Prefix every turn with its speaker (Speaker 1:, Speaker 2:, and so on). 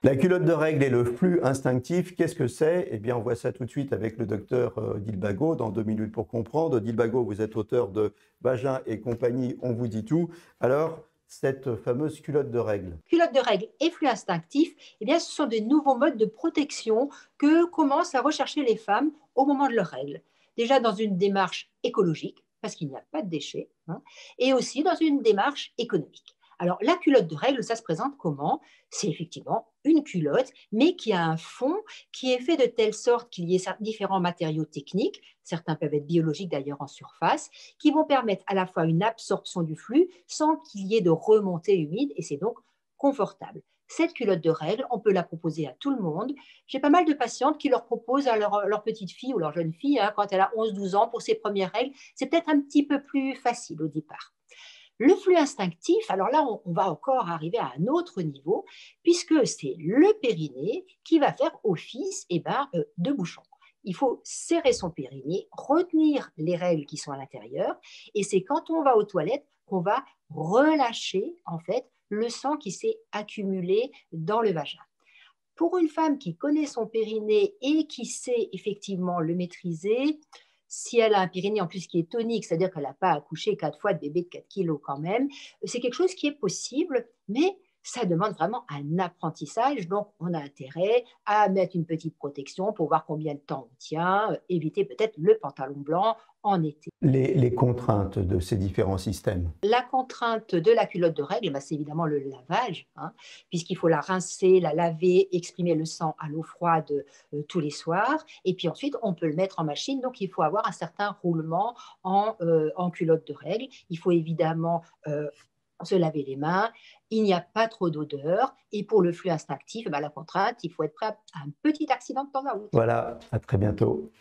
Speaker 1: La culotte de règle et le flux instinctif, qu'est-ce que c'est? Eh bien, on voit ça tout de suite avec le docteur Dilbago dans 2 minutes pour comprendre. Dilbago, vous êtes auteur de Vagin et compagnie, on vous dit tout. Alors, cette fameuse culotte de règle.
Speaker 2: Culotte de règle et flux instinctif, eh bien, ce sont des nouveaux modes de protection que commencent à rechercher les femmes au moment de leurs règles. Déjà dans une démarche écologique, parce qu'il n'y a pas de déchets, hein, et aussi dans une démarche économique. Alors, la culotte de règle, ça se présente comment? C'est effectivement une culotte, mais qui a un fond qui est fait de telle sorte qu'il y ait différents matériaux techniques, certains peuvent être biologiques d'ailleurs en surface, qui vont permettre à la fois une absorption du flux sans qu'il y ait de remontée humide, et c'est donc confortable. Cette culotte de règle, on peut la proposer à tout le monde. J'ai pas mal de patientes qui leur proposent à leur petite fille ou leur jeune fille, hein, quand elle a 11-12 ans pour ses premières règles. C'est peut-être un petit peu plus facile au départ. Le flux instinctif, alors là, on va encore arriver à un autre niveau, puisque c'est le périnée qui va faire office de bouchon. Il faut serrer son périnée, retenir les règles qui sont à l'intérieur, et c'est quand on va aux toilettes qu'on va relâcher en fait le sang qui s'est accumulé dans le vagin. Pour une femme qui connaît son périnée et qui sait effectivement le maîtriser, si elle a un périnée en plus qui est tonique, c'est-à-dire qu'elle n'a pas accouché 4 fois de bébé de 4 kilos quand même, c'est quelque chose qui est possible, mais ça demande vraiment un apprentissage. Donc, on a intérêt à mettre une petite protection pour voir combien de temps on tient, éviter peut-être le pantalon blanc en été.
Speaker 1: Les contraintes de ces différents systèmes.
Speaker 2: La contrainte de la culotte de règle, c'est évidemment le lavage, hein, puisqu'il faut la rincer, la laver, exprimer le sang à l'eau froide tous les soirs. Et puis ensuite, on peut le mettre en machine. Donc, il faut avoir un certain roulement en culotte de règle. Il faut évidemment se laver les mains. Il n'y a pas trop d'odeur. Et pour le flux instinctif, la contrainte, il faut être prêt à un petit accident de temps à autre.
Speaker 1: Voilà, à très bientôt.